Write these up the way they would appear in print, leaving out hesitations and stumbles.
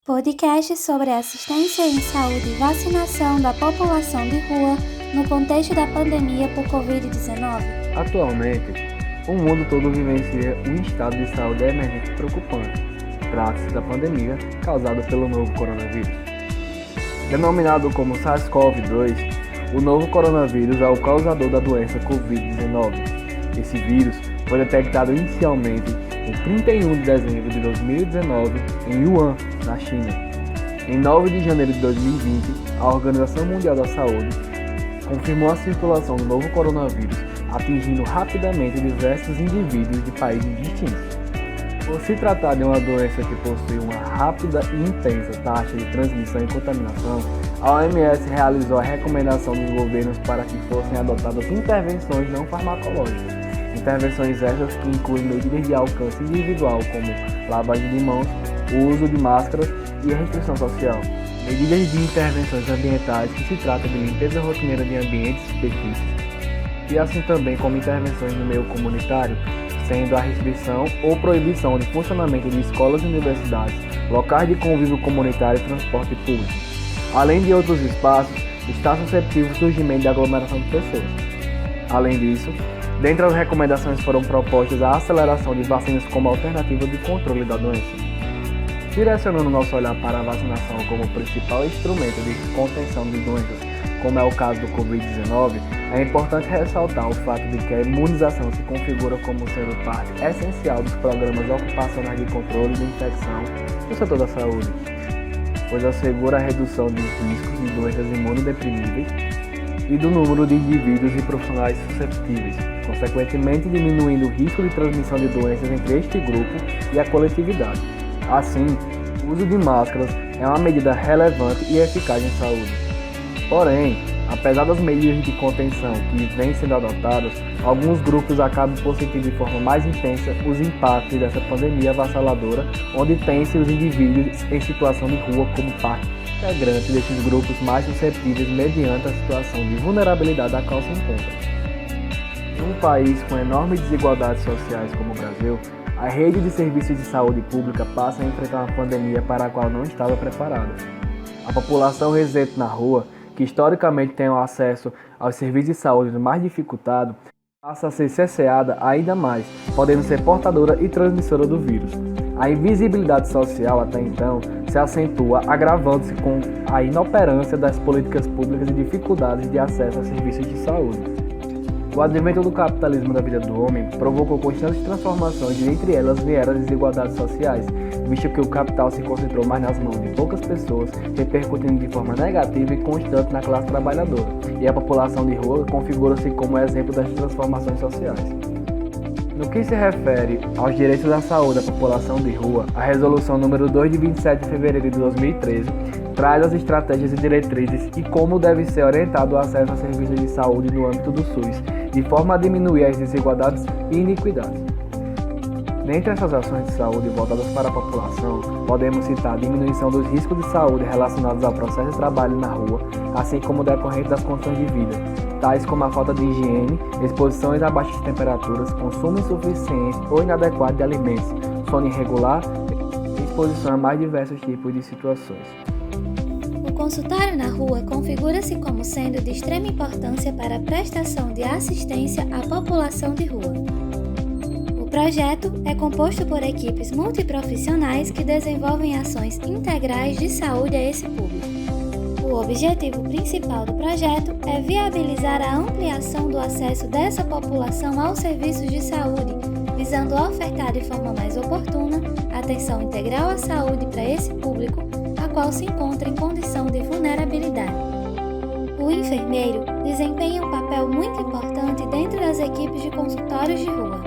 Podcast sobre assistência em saúde e vacinação da população de rua no contexto da pandemia por Covid-19. Atualmente, o mundo todo vivencia um estado de saúde emergente preocupante. Trata-se da pandemia causada pelo novo coronavírus. Denominado como SARS-CoV-2, o novo coronavírus é o causador da doença Covid-19. Esse vírus foi detectado inicialmente em 31 de dezembro de 2019 em Wuhan, na China. Em 9 de janeiro de 2020, a Organização Mundial da Saúde confirmou a circulação do novo coronavírus, atingindo rapidamente diversos indivíduos de países distintos. Por se tratar de uma doença que possui uma rápida e intensa taxa de transmissão e contaminação, a OMS realizou a recomendação dos governos para que fossem adotadas intervenções não farmacológicas. Intervenções essas que incluem medidas de alcance individual como lavagem de mãos, o uso de máscaras e a restrição social. Medidas de intervenções ambientais que se trata de limpeza rotineira de ambientes e superfícies. E assim também como intervenções no meio comunitário, sendo a restrição ou proibição de funcionamento de escolas e universidades, locais de convívio comunitário e transporte público. Além de outros espaços, está suscetível ao surgimento de aglomeração de pessoas. Além disso, dentre as recomendações foram propostas a aceleração de vacinas como alternativa de controle da doença. Direcionando nosso olhar para a vacinação como principal instrumento de contenção de doenças, como é o caso do Covid-19, é importante ressaltar o fato de que a imunização se configura como sendo parte essencial dos programas ocupacionais de controle de infecção no setor da saúde, pois assegura a redução dos riscos de doenças imunodeprimíveis e do número de indivíduos e profissionais susceptíveis, consequentemente diminuindo o risco de transmissão de doenças entre este grupo e a coletividade. Assim, o uso de máscaras é uma medida relevante e eficaz em saúde. Porém, apesar das medidas de contenção que vêm sendo adotadas, alguns grupos acabam por sentir de forma mais intensa os impactos dessa pandemia avassaladora, onde tem-se os indivíduos em situação de rua como parte integrante desses grupos mais suscetíveis mediante a situação de vulnerabilidade a qual se encontram. Em um país com enormes desigualdades sociais como o Brasil, a rede de serviços de saúde pública passa a enfrentar uma pandemia para a qual não estava preparada. A população residente na rua, que historicamente tem o acesso aos serviços de saúde mais dificultado, passa a ser cerceada ainda mais, podendo ser portadora e transmissora do vírus. A invisibilidade social até então se acentua, agravando-se com a inoperância das políticas públicas e dificuldades de acesso a serviços de saúde. O advento do capitalismo da vida do homem provocou constantes transformações e entre elas vieram as desigualdades sociais, visto que o capital se concentrou mais nas mãos de poucas pessoas, repercutindo de forma negativa e constante na classe trabalhadora, e a população de rua configura-se como exemplo das transformações sociais. No que se refere aos direitos da saúde da população de rua, a Resolução número 2 de 27 de fevereiro de 2013 traz as estratégias e diretrizes e como deve ser orientado o acesso a serviços de saúde no âmbito do SUS, de forma a diminuir as desigualdades e iniquidades. Dentre essas ações de saúde voltadas para a população, podemos citar a diminuição dos riscos de saúde relacionados ao processo de trabalho na rua, assim como decorrente das condições de vida, tais como a falta de higiene, exposições a baixas temperaturas, consumo insuficiente ou inadequado de alimentos, sono irregular e exposição a mais diversos tipos de situações. O consultório na rua configura-se como sendo de extrema importância para a prestação de assistência à população de rua. O projeto é composto por equipes multiprofissionais que desenvolvem ações integrais de saúde a esse público. O objetivo principal do projeto é viabilizar a ampliação do acesso dessa população aos serviços de saúde, visando ofertar de forma mais oportuna atenção integral à saúde para esse público, a qual se encontra em condição de vulnerabilidade. O enfermeiro desempenha um papel muito importante dentro das equipes de consultórios de rua,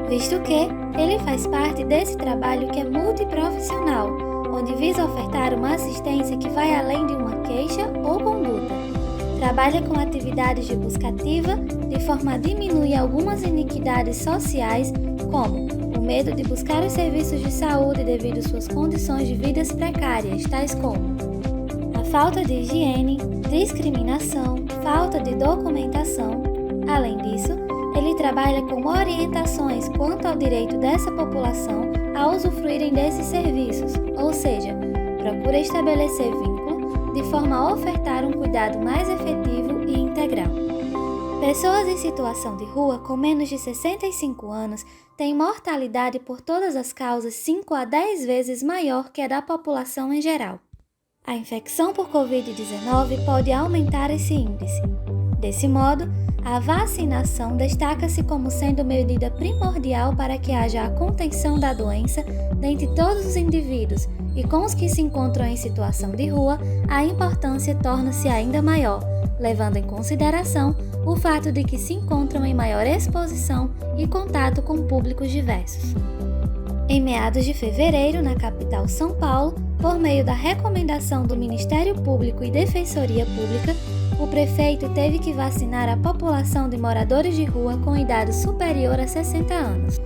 visto que ele faz parte desse trabalho que é multiprofissional, onde visa ofertar uma assistência que vai além de uma queixa ou conduta. Trabalha com atividades de busca ativa, de forma a diminuir algumas iniquidades sociais, como o medo de buscar os serviços de saúde devido às suas condições de vidas precárias, tais como a falta de higiene, discriminação, falta de documentação. Além disso, ele trabalha com orientações quanto ao direito dessa população a usufruírem desses serviços, ou seja, procura estabelecer vínculo de forma a ofertar um cuidado mais efetivo e integral. Pessoas em situação de rua com menos de 65 anos têm mortalidade por todas as causas 5 a 10 vezes maior que a da população em geral. A infecção por Covid-19 pode aumentar esse índice. Desse modo, a vacinação destaca-se como sendo medida primordial para que haja a contenção da doença dentre todos os indivíduos, e com os que se encontram em situação de rua, a importância torna-se ainda maior, levando em consideração o fato de que se encontram em maior exposição e contato com públicos diversos. Em meados de fevereiro, na capital São Paulo, por meio da recomendação do Ministério Público e Defensoria Pública, o prefeito teve que vacinar a população de moradores de rua com idade superior a 60 anos.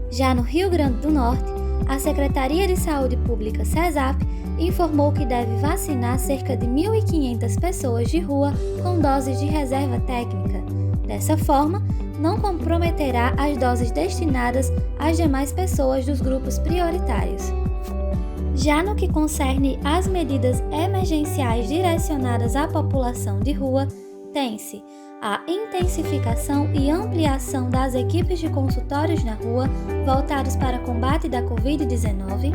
Já no Rio Grande do Norte, a Secretaria de Saúde Pública (CESAP) informou que deve vacinar cerca de 1.500 pessoas de rua com doses de reserva técnica. Dessa forma, não comprometerá as doses destinadas às demais pessoas dos grupos prioritários. Já no que concerne às medidas emergenciais direcionadas à população de rua, tem-se a intensificação e ampliação das equipes de consultórios na rua voltados para combate da Covid-19,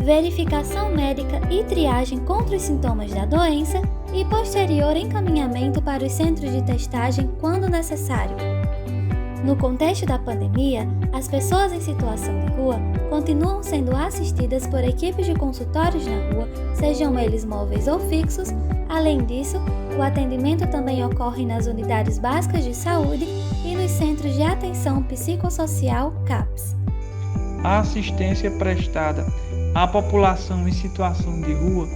verificação médica e triagem contra os sintomas da doença e posterior encaminhamento para os centros de testagem quando necessário. No contexto da pandemia, as pessoas em situação de rua continuam sendo assistidas por equipes de consultórios na rua, sejam eles móveis ou fixos. Além disso, o atendimento também ocorre nas unidades básicas de saúde e nos centros de atenção psicossocial (CAPS). A assistência prestada à população em situação de rua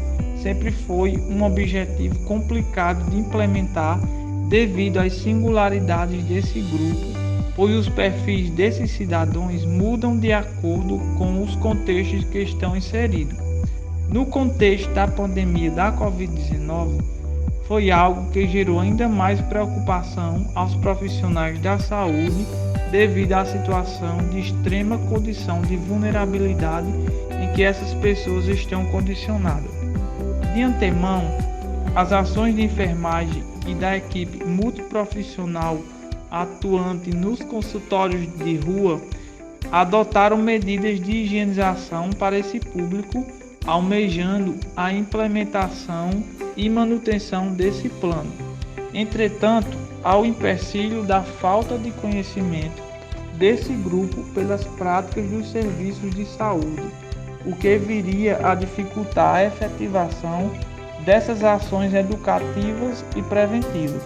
sempre foi um objetivo complicado de implementar devido às singularidades desse grupo, pois os perfis desses cidadãos mudam de acordo com os contextos que estão inseridos. No contexto da pandemia da Covid-19, foi algo que gerou ainda mais preocupação aos profissionais da saúde devido à situação de extrema condição de vulnerabilidade em que essas pessoas estão condicionadas. De antemão, as ações de enfermagem e da equipe multiprofissional atuante nos consultórios de rua adotaram medidas de higienização para esse público, almejando a implementação e manutenção desse plano. Entretanto, ao empecilho da falta de conhecimento desse grupo pelas práticas dos serviços de saúde, o que viria a dificultar a efetivação dessas ações educativas e preventivas.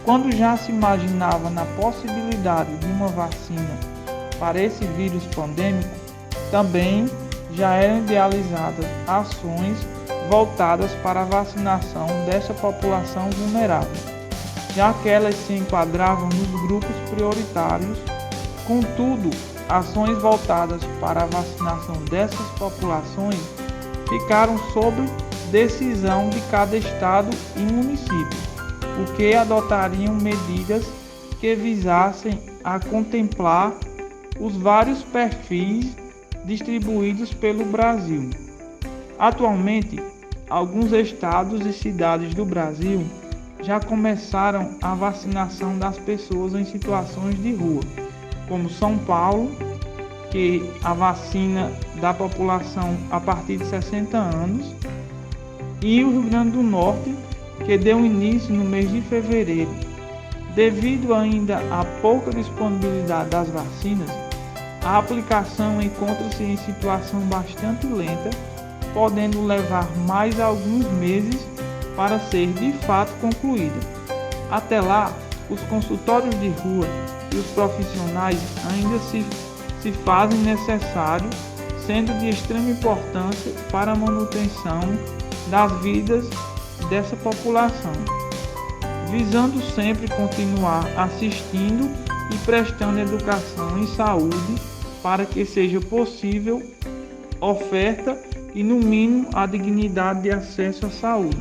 Quando já se imaginava na possibilidade de uma vacina para esse vírus pandêmico, também já eram idealizadas ações voltadas para a vacinação dessa população vulnerável, já que elas se enquadravam nos grupos prioritários. Contudo, ações voltadas para a vacinação dessas populações ficaram sob decisão de cada estado e município, o que adotariam medidas que visassem a contemplar os vários perfis distribuídos pelo Brasil. Atualmente, alguns estados e cidades do Brasil já começaram a vacinação das pessoas em situações de rua, como São Paulo, que a vacina da população a partir de 60 anos, e o Rio Grande do Norte, que deu início no mês de fevereiro. Devido ainda à pouca disponibilidade das vacinas, a aplicação encontra-se em situação bastante lenta, podendo levar mais alguns meses para ser de fato concluída. Até lá, os consultórios de rua e os profissionais ainda se fazem necessários, sendo de extrema importância para a manutenção das vidas dessa população, visando sempre continuar assistindo e prestando educação em saúde para que seja possível oferta e, no mínimo, a dignidade de acesso à saúde.